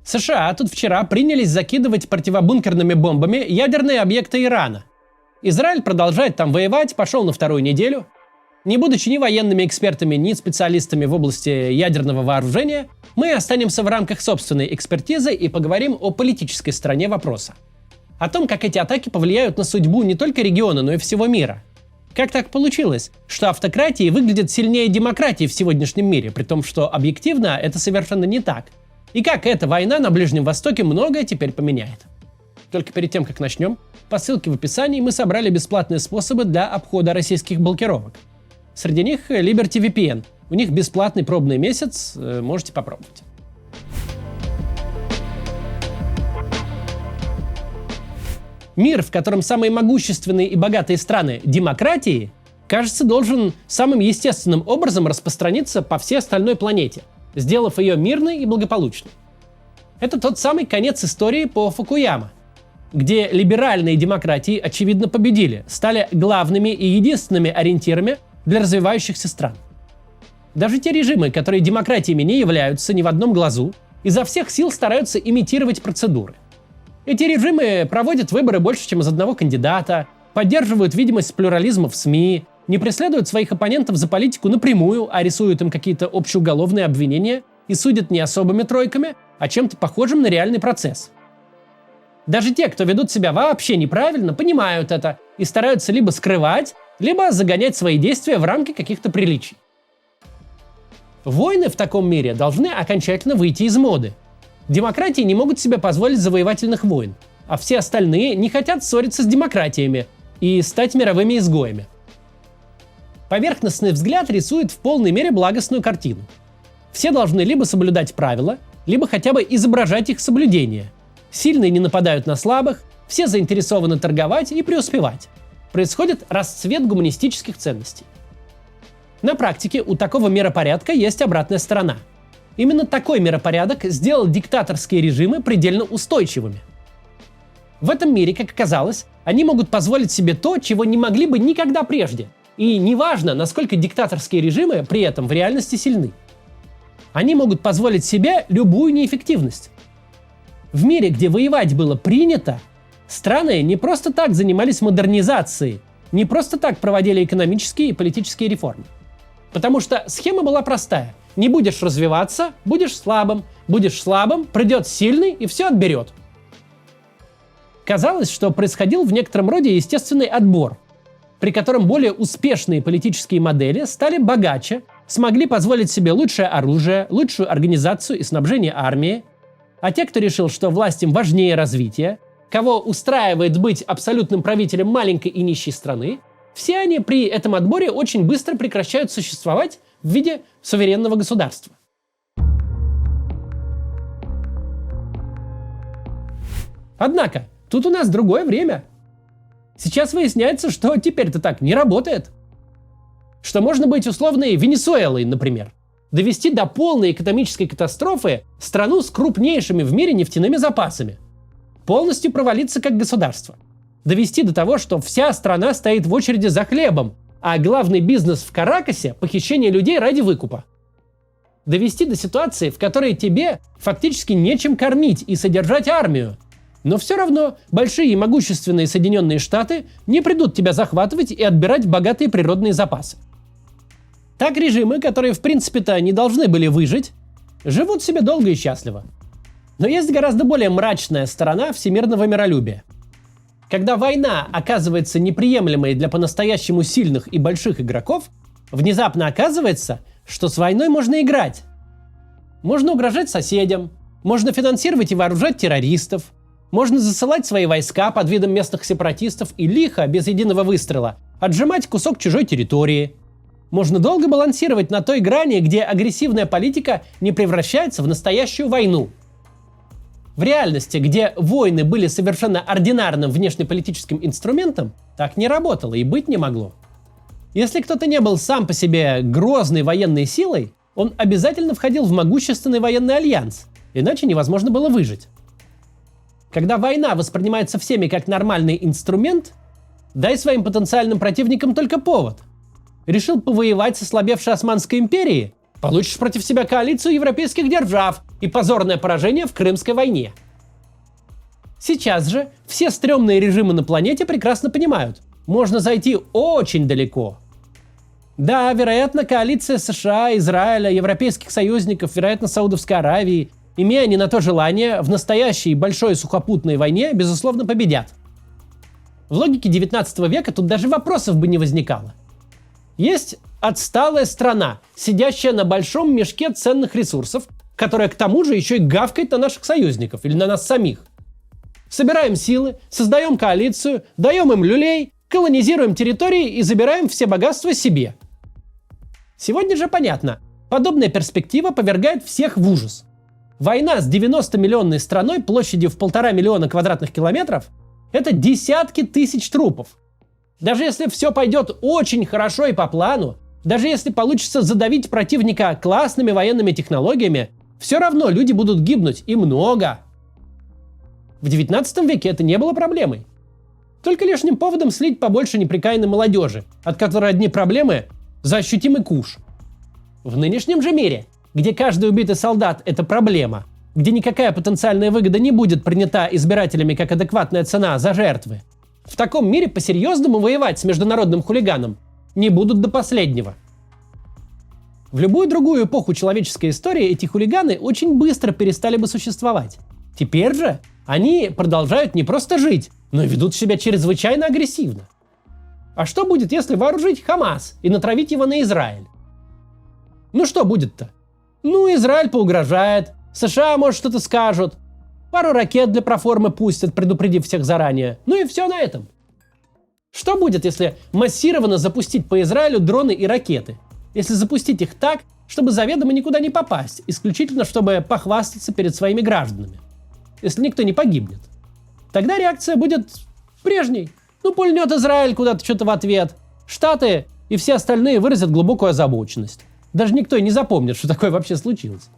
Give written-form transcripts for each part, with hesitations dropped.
США тут вчера принялись закидывать противобункерными бомбами ядерные объекты Ирана. Израиль продолжает там воевать, пошел на вторую неделю. Не будучи ни военными экспертами, ни специалистами в области ядерного вооружения, мы останемся в рамках собственной экспертизы и поговорим о политической стороне вопроса. О том, как эти атаки повлияют на судьбу не только региона, но и всего мира. Как так получилось, что автократии выглядят сильнее демократии в сегодняшнем мире, при том, что объективно это совершенно не так. И как эта война на Ближнем Востоке многое теперь поменяет. Только перед тем, как начнем, по ссылке в описании мы собрали бесплатные способы для обхода российских блокировок. Среди них Liberty VPN. У них бесплатный пробный месяц, можете попробовать. Мир, в котором самые могущественные и богатые страны – демократии, кажется, должен самым естественным образом распространиться по всей остальной планете, сделав ее мирной и благополучной. Это тот самый конец истории по Фукуяма, где либеральные демократии, очевидно, победили, стали главными и единственными ориентирами для развивающихся стран. Даже те режимы, которые демократиями не являются ни в одном глазу, изо всех сил стараются имитировать процедуры. Эти режимы проводят выборы больше, чем из одного кандидата, поддерживают видимость плюрализма в СМИ, не преследуют своих оппонентов за политику напрямую, а рисуют им какие-то общеуголовные обвинения и судят не особыми тройками, а чем-то похожим на реальный процесс. Даже те, кто ведут себя вообще неправильно, понимают это и стараются либо скрывать, либо загонять свои действия в рамки каких-то приличий. Войны в таком мире должны окончательно выйти из моды. Демократии не могут себе позволить завоевательных войн, а все остальные не хотят ссориться с демократиями и стать мировыми изгоями. Поверхностный взгляд рисует в полной мере благостную картину. Все должны либо соблюдать правила, либо хотя бы изображать их соблюдение. Сильные не нападают на слабых, все заинтересованы торговать и преуспевать. Происходит расцвет гуманистических ценностей. На практике у такого миропорядка есть обратная сторона. Именно такой миропорядок сделал диктаторские режимы предельно устойчивыми. В этом мире, как оказалось, они могут позволить себе то, чего не могли бы никогда прежде. И неважно, насколько диктаторские режимы при этом в реальности сильны. Они могут позволить себе любую неэффективность. В мире, где воевать было принято, страны не просто так занимались модернизацией, не просто так проводили экономические и политические реформы. Потому что схема была простая. Не будешь развиваться, будешь слабым, придет сильный и все отберет. Казалось, что происходил в некотором роде естественный отбор, при котором более успешные политические модели стали богаче, смогли позволить себе лучшее оружие, лучшую организацию и снабжение армии, а те, кто решил, что власть им важнее развития, кого устраивает быть абсолютным правителем маленькой и нищей страны, все они при этом отборе очень быстро прекращают существовать в виде суверенного государства. Однако, тут у нас другое время. Сейчас выясняется, что теперь-то так не работает. Что можно быть условной Венесуэлой, например. Довести до полной экономической катастрофы страну с крупнейшими в мире нефтяными запасами. Полностью провалиться как государство. Довести до того, что вся страна стоит в очереди за хлебом, а главный бизнес в Каракасе – похищение людей ради выкупа. Довести до ситуации, в которой тебе фактически нечем кормить и содержать армию. Но все равно большие и могущественные Соединенные Штаты не придут тебя захватывать и отбирать богатые природные запасы. Так режимы, которые в принципе-то не должны были выжить, живут себе долго и счастливо. Но есть гораздо более мрачная сторона всемирного миролюбия. Когда война оказывается неприемлемой для по-настоящему сильных и больших игроков, внезапно оказывается, что с войной можно играть. Можно угрожать соседям, можно финансировать и вооружать террористов, можно засылать свои войска под видом местных сепаратистов и лихо, без единого выстрела, отжимать кусок чужой территории. Можно долго балансировать на той грани, где агрессивная политика не превращается в настоящую войну. В реальности, где войны были совершенно ординарным внешнеполитическим инструментом, так не работало и быть не могло. Если кто-то не был сам по себе грозной военной силой, он обязательно входил в могущественный военный альянс, иначе невозможно было выжить. Когда война воспринимается всеми как нормальный инструмент, дай своим потенциальным противникам только повод. Решил повоевать с ослабевшей Османской империей? Получишь против себя коалицию европейских держав, и позорное поражение в Крымской войне. Сейчас же все стрёмные режимы на планете прекрасно понимают, можно зайти очень далеко. Да, вероятно, коалиция США, Израиля, европейских союзников, вероятно, Саудовской Аравии, имея они на то желание, в настоящей большой сухопутной войне, безусловно, победят. В логике 19 века тут даже вопросов бы не возникало. Есть отсталая страна, сидящая на большом мешке ценных ресурсов, которая к тому же еще и гавкает на наших союзников или на нас самих. Собираем силы, создаем коалицию, даем им люлей, колонизируем территории и забираем все богатства себе. Сегодня же понятно, подобная перспектива повергает всех в ужас. Война с 90-миллионной страной площадью в 1,5 миллиона квадратных километров – это десятки тысяч трупов. Даже если все пойдет очень хорошо и по плану, даже если получится задавить противника классными военными технологиями, все равно люди будут гибнуть и много. В 19 веке это не было проблемой. Только лишним поводом слить побольше неприкаянной молодежи, от которой одни проблемы за ощутимый куш. В нынешнем же мире, где каждый убитый солдат – это проблема, где никакая потенциальная выгода не будет принята избирателями как адекватная цена за жертвы, в таком мире по-серьезному воевать с международным хулиганом не будут до последнего. В любую другую эпоху человеческой истории эти хулиганы очень быстро перестали бы существовать. Теперь же они продолжают не просто жить, но и ведут себя чрезвычайно агрессивно. А что будет, если вооружить Хамас и натравить его на Израиль? Ну что будет-то? Ну, Израиль поугрожает, США, может, что-то скажут, пару ракет для проформы пустят, предупредив всех заранее. Ну и все на этом. Что будет, если массированно запустить по Израилю дроны и ракеты? Если запустить их так, чтобы заведомо никуда не попасть, исключительно чтобы похвастаться перед своими гражданами? Если никто не погибнет. Тогда реакция будет прежней. Ну, пульнет Израиль куда-то что-то в ответ. Штаты и все остальные выразят глубокую озабоченность. Даже никто и не запомнит, что такое вообще случилось.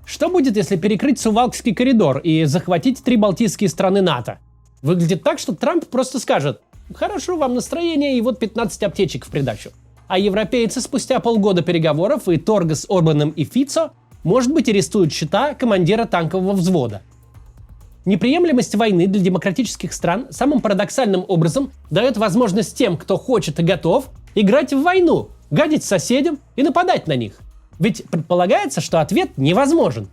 Что будет, если перекрыть Сувалкский коридор и захватить 3 балтийские страны НАТО? Выглядит так, что Трамп просто скажет: хорошо, вам настроение и вот 15 аптечек в придачу. А европейцы спустя полгода переговоров и торга с Орбаном и Фицо, может быть, арестуют счета командира танкового взвода. Неприемлемость войны для демократических стран самым парадоксальным образом дает возможность тем, кто хочет и готов, играть в войну, гадить соседям и нападать на них. Ведь предполагается, что ответ невозможен.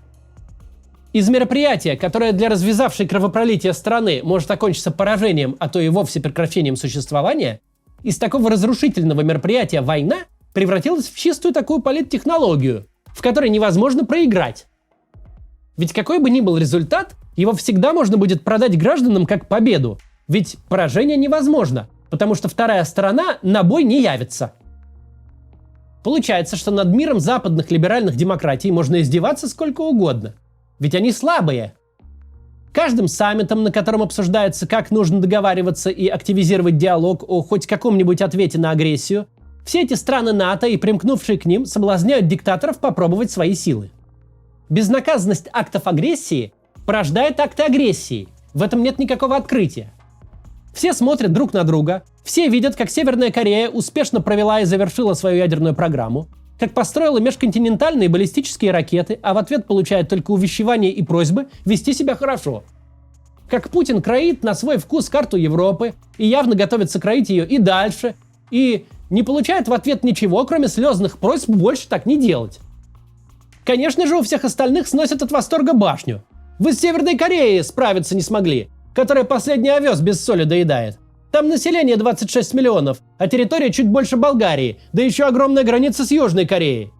Из мероприятия, которое для развязавшей кровопролитие страны может окончиться поражением, а то и вовсе прекращением существования, из такого разрушительного мероприятия война превратилась в чистую такую политтехнологию, в которой невозможно проиграть. Ведь какой бы ни был результат, его всегда можно будет продать гражданам как победу. Ведь поражение невозможно, потому что вторая сторона на бой не явится. Получается, что над миром западных либеральных демократий можно издеваться сколько угодно. Ведь они слабые. Каждым саммитом, на котором обсуждается, как нужно договариваться и активизировать диалог о хоть каком-нибудь ответе на агрессию, все эти страны НАТО и примкнувшие к ним соблазняют диктаторов попробовать свои силы. Безнаказанность актов агрессии порождает акты агрессии. В этом нет никакого открытия. Все смотрят друг на друга, все видят, как Северная Корея успешно провела и завершила свою ядерную программу, как построила межконтинентальные баллистические ракеты, а в ответ получает только увещевания и просьбы вести себя хорошо. Как Путин кроит на свой вкус карту Европы и явно готовится кроить ее и дальше, и не получает в ответ ничего, кроме слезных просьб больше так не делать. Конечно же, у всех остальных сносят от восторга башню. Вы с Северной Кореей справиться не смогли, которая последний овес без соли доедает. Там население 26 миллионов, а территория чуть больше Болгарии, да еще огромная граница с Южной Кореей.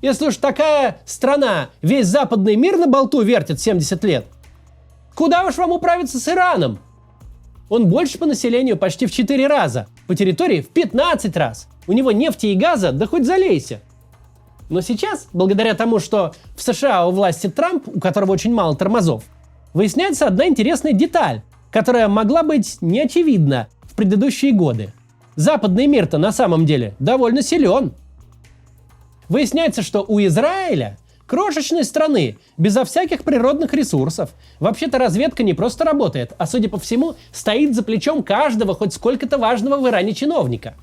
Если уж такая страна весь западный мир на болту вертит 70 лет, куда уж вам управиться с Ираном? Он больше по населению почти в 4 раза, по территории в 15 раз. У него нефти и газа, да хоть залейся. Но сейчас, благодаря тому, что в США у власти Трамп, у которого очень мало тормозов, выясняется одна интересная деталь, которая могла быть неочевидна в предыдущие годы. Западный мир-то на самом деле довольно силен. Выясняется, что у Израиля, крошечной страны, безо всяких природных ресурсов, вообще-то разведка не просто работает, а, судя по всему, стоит за плечом каждого хоть сколько-то важного в Иране чиновника.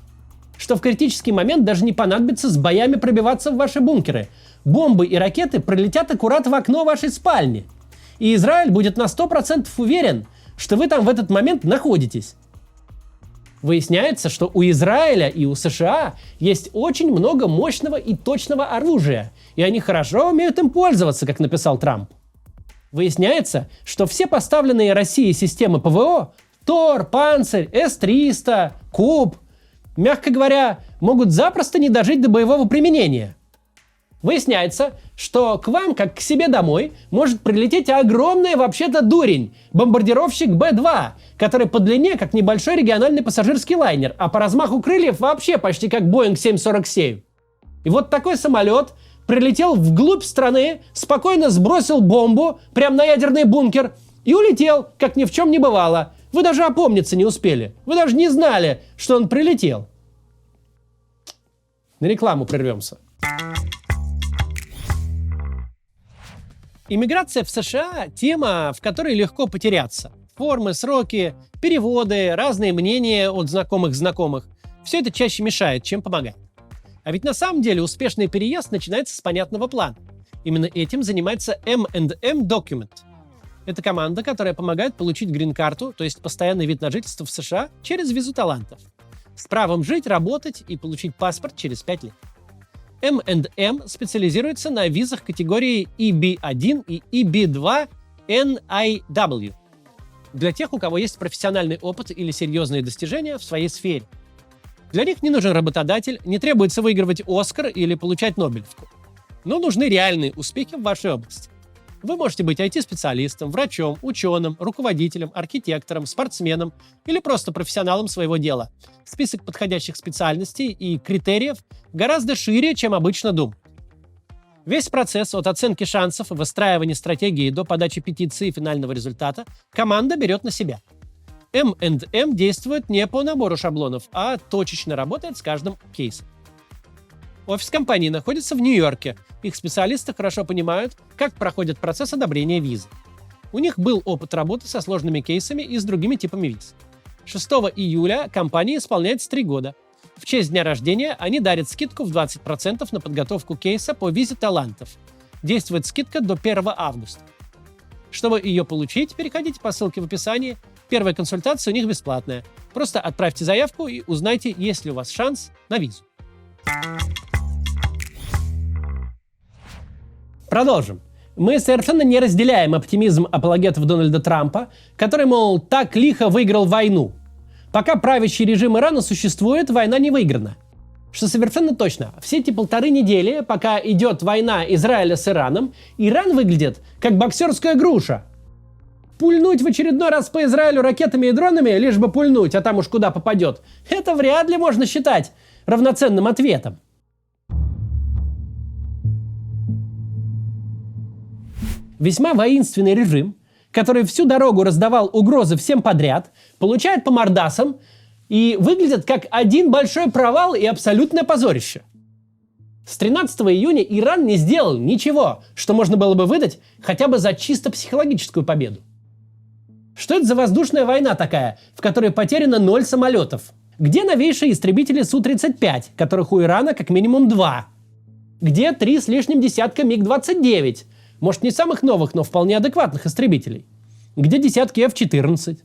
что в критический момент даже не понадобится с боями пробиваться в ваши бункеры. Бомбы и ракеты пролетят аккурат в окно вашей спальни. И Израиль будет на 100% уверен, что вы там в этот момент находитесь. Выясняется, что у Израиля и у США есть очень много мощного и точного оружия, и они хорошо умеют им пользоваться, как написал Трамп. Выясняется, что все поставленные Россией системы ПВО – Тор, Панцирь, С-300, Куб – мягко говоря, могут запросто не дожить до боевого применения. Выясняется, что к вам, как к себе домой, может прилететь огромный вообще-то дурень – бомбардировщик Б-2, который по длине как небольшой региональный пассажирский лайнер, а по размаху крыльев вообще почти как Боинг 747. И вот такой самолет прилетел вглубь страны, спокойно сбросил бомбу прямо на ядерный бункер и улетел, как ни в чем не бывало. Вы даже опомниться не успели. Вы даже не знали, что он прилетел. На рекламу прервемся. Иммиграция в США – тема, в которой легко потеряться. Формы, сроки, переводы, разные мнения от знакомых. Все это чаще мешает, чем помогает. А ведь на самом деле успешный переезд начинается с понятного плана. Именно этим занимается M&M Document. Это команда, которая помогает получить грин-карту, то есть постоянный вид на жительство в США, через визу талантов. С правом жить, работать и получить паспорт через 5 лет. M&M специализируется на визах категории EB1 и EB2 NIW для тех, у кого есть профессиональный опыт или серьезные достижения в своей сфере. Для них не нужен работодатель, не требуется выигрывать Оскар или получать Нобелевку. Но нужны реальные успехи в вашей области. Вы можете быть IT-специалистом, врачом, ученым, руководителем, архитектором, спортсменом или просто профессионалом своего дела. Список подходящих специальностей и критериев гораздо шире, чем обычно думают. Весь процесс от оценки шансов, выстраивания стратегии до подачи петиции и финального результата команда берет на себя. M&M действует не по набору шаблонов, а точечно работает с каждым кейсом. Офис компании находится в Нью-Йорке. Их специалисты хорошо понимают, как проходит процесс одобрения визы. У них был опыт работы со сложными кейсами и с другими типами виз. 6 июля компании исполняется 3 года. В честь дня рождения они дарят скидку в 20% на подготовку кейса по визе талантов. Действует скидка до 1 августа. Чтобы ее получить, переходите по ссылке в описании. Первая консультация у них бесплатная. Просто отправьте заявку и узнайте, есть ли у вас шанс на визу. Продолжим. Мы совершенно не разделяем оптимизм апологетов Дональда Трампа, который, мол, так лихо выиграл войну. Пока правящий режим Ирана существует, война не выиграна. Что совершенно точно, все эти 1,5 недели, пока идет война Израиля с Ираном, Иран выглядит как боксерская груша. Пульнуть в очередной раз по Израилю ракетами и дронами, лишь бы пульнуть, а там уж куда попадет, это вряд ли можно считать равноценным ответом. Весьма воинственный режим, который всю дорогу раздавал угрозы всем подряд, получает по мордасам и выглядит как один большой провал и абсолютное позорище. С 13 июня Иран не сделал ничего, что можно было бы выдать хотя бы за чисто психологическую победу. Что это за воздушная война такая, в которой потеряно 0 самолетов? Где новейшие истребители Су-35, которых у Ирана как минимум 2? Где 3 с лишним десятка МиГ-29? Может, не самых новых, но вполне адекватных истребителей. Где десятки F-14?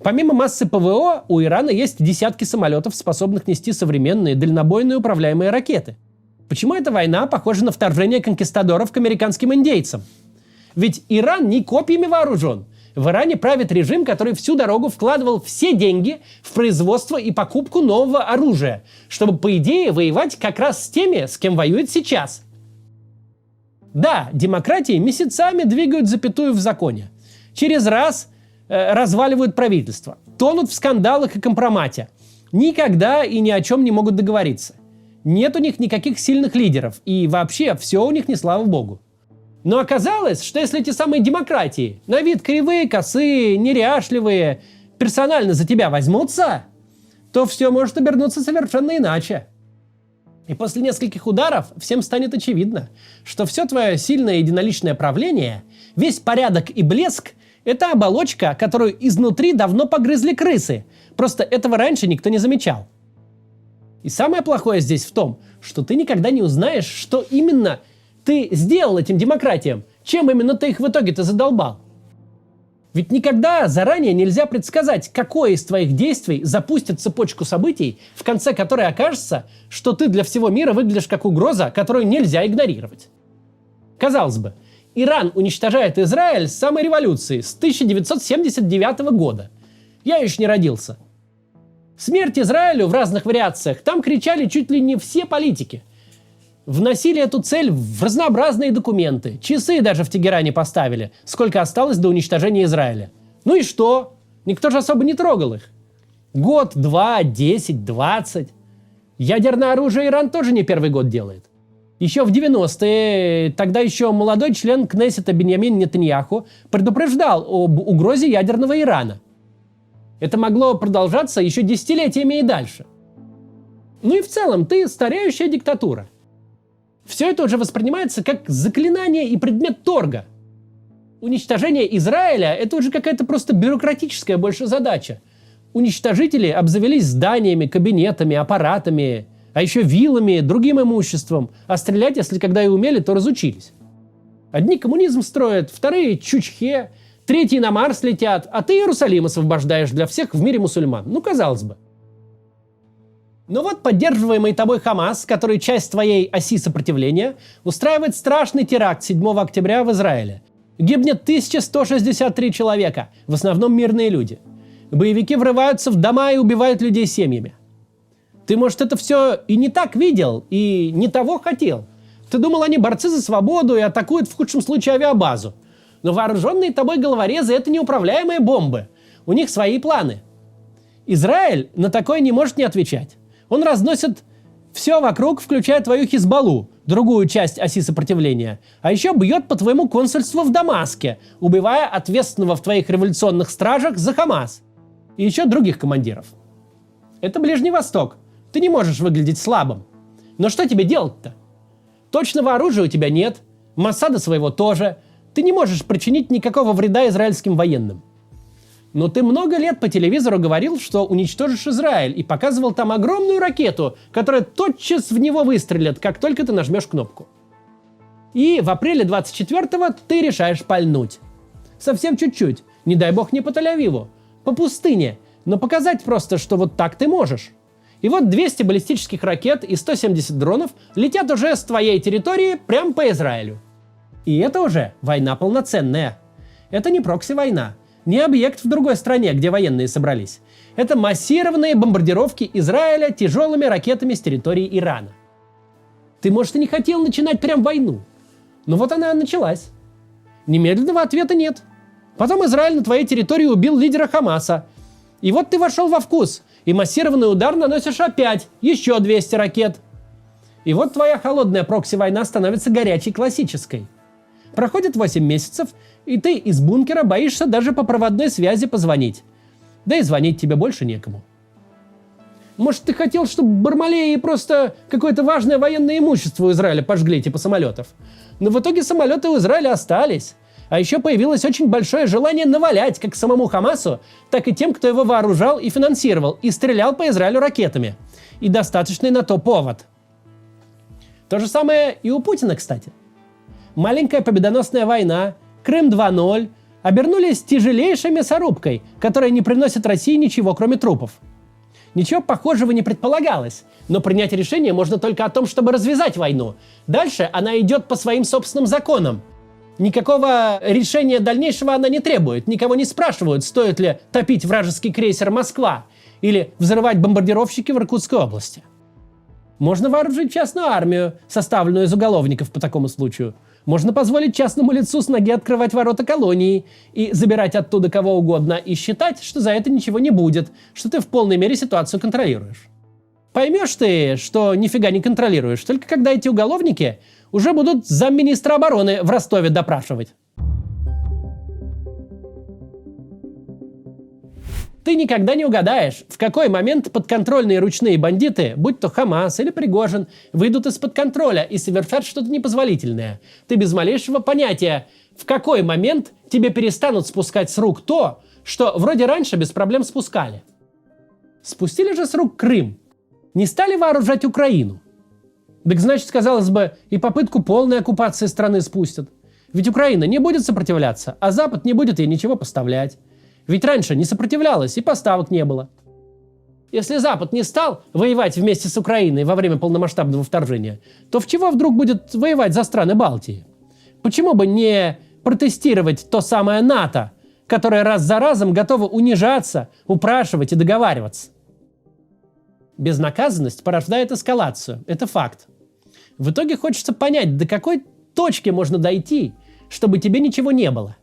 Помимо массы ПВО, у Ирана есть десятки самолетов, способных нести современные дальнобойные управляемые ракеты. Почему эта война похожа на вторжение конкистадоров к американским индейцам? Ведь Иран не копьями вооружен. В Иране правит режим, который всю дорогу вкладывал все деньги в производство и покупку нового оружия, чтобы, по идее, воевать как раз с теми, с кем воюет сейчас. Да, демократии месяцами двигают запятую в законе. Через раз разваливают правительство. Тонут в скандалах и компромате. Никогда и ни о чем не могут договориться. Нет у них никаких сильных лидеров. И вообще все у них не слава богу. Но оказалось, что если эти самые демократии на вид кривые, косые, неряшливые, персонально за тебя возьмутся, то все может обернуться совершенно иначе. И после нескольких ударов всем станет очевидно, что все твое сильное единоличное правление, весь порядок и блеск – это оболочка, которую изнутри давно погрызли крысы. Просто этого раньше никто не замечал. И самое плохое здесь в том, что ты никогда не узнаешь, что именно ты сделал этим демократиям, чем именно ты их в итоге-то задолбал. Ведь никогда заранее нельзя предсказать, какое из твоих действий запустит цепочку событий, в конце которой окажется, что ты для всего мира выглядишь как угроза, которую нельзя игнорировать. Казалось бы, Иран уничтожает Израиль с самой революции, с 1979 года. Я еще не родился. Смерть Израилю в разных вариациях там кричали чуть ли не все политики. Вносили эту цель в разнообразные документы. Часы даже в Тегеране поставили, сколько осталось до уничтожения Израиля. Ну и что? Никто же особо не трогал их. Год, 2, 10, 20. Ядерное оружие Иран тоже не первый год делает. Еще в 90-е, тогда еще молодой член Кнессета Биньямин Нетаньяху предупреждал об угрозе ядерного Ирана. Это могло продолжаться еще десятилетиями и дальше. Ну и в целом, ты стареющая диктатура. Все это уже воспринимается как заклинание и предмет торга. Уничтожение Израиля – это уже какая-то просто бюрократическая больше задача. Уничтожители обзавелись зданиями, кабинетами, аппаратами, а еще виллами, другим имуществом. А стрелять, если когда и умели, то разучились. Одни коммунизм строят, вторые – чучхе, третьи на Марс летят, а ты Иерусалим освобождаешь для всех в мире мусульман. Ну, казалось бы. Но вот поддерживаемый тобой Хамас, который часть твоей оси сопротивления, устраивает страшный теракт 7 октября в Израиле. Гибнет 1163 человека, в основном мирные люди. Боевики врываются в дома и убивают людей семьями. Ты, может, это все и не так видел, и не того хотел. Ты думал, они борцы за свободу и атакуют в худшем случае авиабазу. Но вооруженные тобой головорезы – это неуправляемые бомбы. У них свои планы. Израиль на такое не может не отвечать. Он разносит все вокруг, включая твою Хизбаллу, другую часть оси сопротивления. А еще бьет по твоему консульству в Дамаске, убивая ответственного в твоих революционных стражах за Хамас. И еще других командиров. Это Ближний Восток. Ты не можешь выглядеть слабым. Но что тебе делать-то? Точного оружия у тебя нет. Моссада своего тоже. Ты не можешь причинить никакого вреда израильским военным. Но ты много лет по телевизору говорил, что уничтожишь Израиль, и показывал там огромную ракету, которая тотчас в него выстрелит, как только ты нажмешь кнопку. И в апреле 24-го ты решаешь пальнуть. Совсем чуть-чуть. Не дай бог не по Тель-Авиву. По пустыне. Но показать просто, что вот так ты можешь. И вот 200 баллистических ракет и 170 дронов летят уже с твоей территории прямо по Израилю. И это уже война полноценная. Это не прокси-война. Не объект в другой стране, где военные собрались. Это массированные бомбардировки Израиля тяжелыми ракетами с территории Ирана. Ты, может, и не хотел начинать прям войну. Но вот она началась. Немедленного ответа нет. Потом Израиль на твоей территории убил лидера Хамаса. И вот ты вошел во вкус. И массированный удар наносишь опять. Еще 200 ракет. И вот твоя холодная прокси-война становится горячей классической. Проходит 8 месяцев, и ты из бункера боишься даже по проводной связи позвонить. Да и звонить тебе больше некому. Может, ты хотел, чтобы Бармалеи просто какое-то важное военное имущество у Израиля пожгли, типа самолетов. Но в итоге самолеты у Израиля остались. А еще появилось очень большое желание навалять как самому Хамасу, так и тем, кто его вооружал и финансировал, и стрелял по Израилю ракетами. И достаточный на то повод. То же самое и у Путина, кстати. Маленькая победоносная война, Крым 2.0 обернулись тяжелейшей мясорубкой, которая не приносит России ничего, кроме трупов. Ничего похожего не предполагалось, но принять решение можно только о том, чтобы развязать войну. Дальше она идет по своим собственным законам. Никакого решения дальнейшего она не требует, никого не спрашивают, стоит ли топить вражеский крейсер «Москва» или взрывать бомбардировщики в Иркутской области. Можно вооружить частную армию, составленную из уголовников по такому случаю. Можно позволить частному лицу с ноги открывать ворота колонии и забирать оттуда кого угодно и считать, что за это ничего не будет, что ты в полной мере ситуацию контролируешь. Поймешь ты, что нифига не контролируешь, только когда эти уголовники уже будут замминистра обороны в Ростове допрашивать. Ты никогда не угадаешь, в какой момент подконтрольные ручные бандиты, будь то Хамас или Пригожин, выйдут из-под контроля и совершат что-то непозволительное. Ты без малейшего понятия, в какой момент тебе перестанут спускать с рук то, что вроде раньше без проблем спускали. Спустили же с рук Крым. не стали вооружать Украину. Так значит, казалось бы, и попытку полной оккупации страны спустят. Ведь Украина не будет сопротивляться, а Запад не будет ей ничего поставлять. Ведь раньше не сопротивлялась и поставок не было. Если Запад не стал воевать вместе с Украиной во время полномасштабного вторжения, то в чего вдруг будет воевать за страны Балтии? Почему бы не протестировать то самое НАТО, которое раз за разом готово унижаться, упрашивать и договариваться? Безнаказанность порождает эскалацию. Это факт. В итоге хочется понять, до какой точки можно дойти, чтобы тебе ничего не было.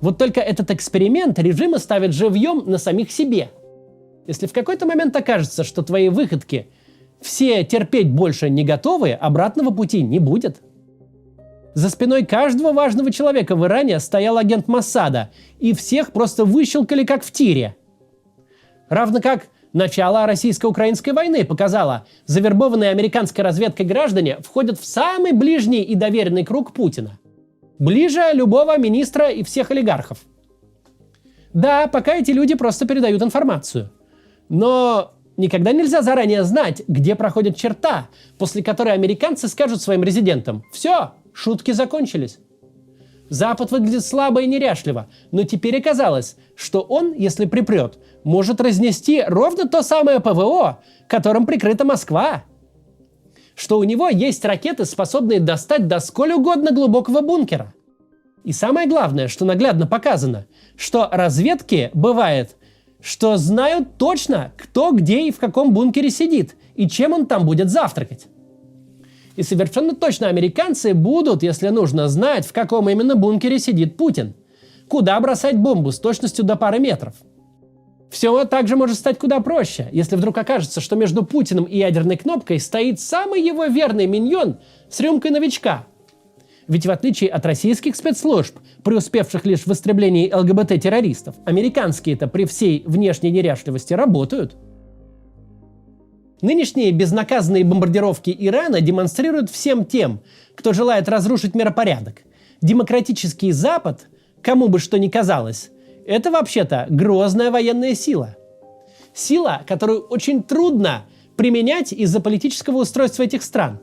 Вот только этот эксперимент режима ставит живьем на самих себе. Если в какой-то момент окажется, что твои выходки все терпеть больше не готовы, обратного пути не будет. За спиной каждого важного человека в Иране стоял агент Моссада, и всех просто выщелкали как в тире. Равно как начало российско-украинской войны показало, завербованные американской разведкой граждане входят в самый ближний и доверенный круг Путина. Ближе любого министра и всех олигархов. Да, пока эти люди просто передают информацию. Но никогда нельзя заранее знать, где проходит черта, после которой американцы скажут своим резидентам: «Все, шутки закончились». Запад выглядит слабо и неряшливо, но теперь оказалось, что он, если припрет, может разнести ровно то самое ПВО, которым прикрыта Москва. Что у него есть ракеты, способные достать до сколь угодно глубокого бункера. И самое главное, что наглядно показано, что разведки бывает, что знают точно, кто где и в каком бункере сидит, и чем он там будет завтракать. И совершенно точно американцы будут, если нужно, знать, в каком именно бункере сидит Путин, куда бросать бомбу с точностью до пары метров. Все также может стать куда проще, если вдруг окажется, что между Путиным и ядерной кнопкой стоит самый его верный миньон с рюмкой новичка. Ведь в отличие от российских спецслужб, преуспевших лишь в истреблении ЛГБТ-террористов, американские-то при всей внешней неряшливости работают. Нынешние безнаказанные бомбардировки Ирана демонстрируют всем тем, кто желает разрушить миропорядок. Демократический Запад, кому бы что ни казалось, это вообще-то грозная военная сила. Сила, которую очень трудно применять из-за политического устройства этих стран.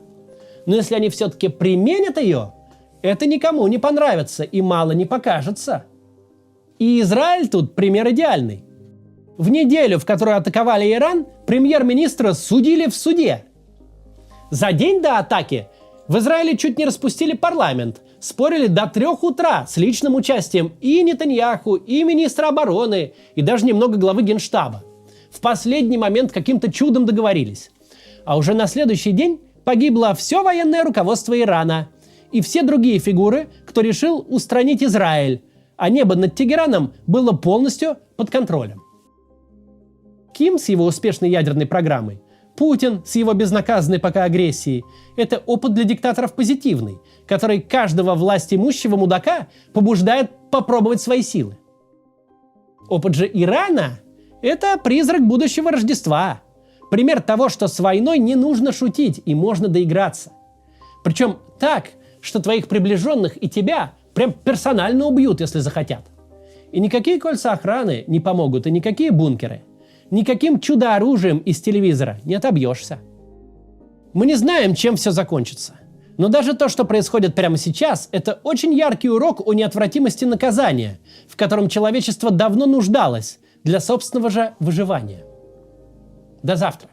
Но если они все-таки применят ее, это никому не понравится и мало не покажется. И Израиль тут пример идеальный. В неделю, в которую атаковали Иран, премьер-министра судили в суде. За день до атаки в Израиле чуть не распустили парламент, спорили до 3 утра с личным участием и Нетаньяху, и министра обороны, и даже немного главы Генштаба. В последний момент каким-то чудом договорились. А уже на следующий день погибло все военное руководство Ирана и все другие фигуры, кто решил устранить Израиль, а небо над Тегераном было полностью под контролем. Ким с его успешной ядерной программой, Путин с его безнаказанной пока агрессией – это опыт для диктаторов позитивный, который каждого властимущего мудака побуждает попробовать свои силы. Опыт же Ирана – это призрак будущего Рождества. Пример того, что с войной не нужно шутить и можно доиграться. Причем так, что твоих приближенных и тебя прям персонально убьют, если захотят. И никакие кольца охраны не помогут, и никакие бункеры. Никаким чудо-оружием из телевизора не отобьешься. Мы не знаем, чем все закончится. Но даже то, что происходит прямо сейчас, это очень яркий урок о неотвратимости наказания, в котором человечество давно нуждалось для собственного же выживания. До завтра.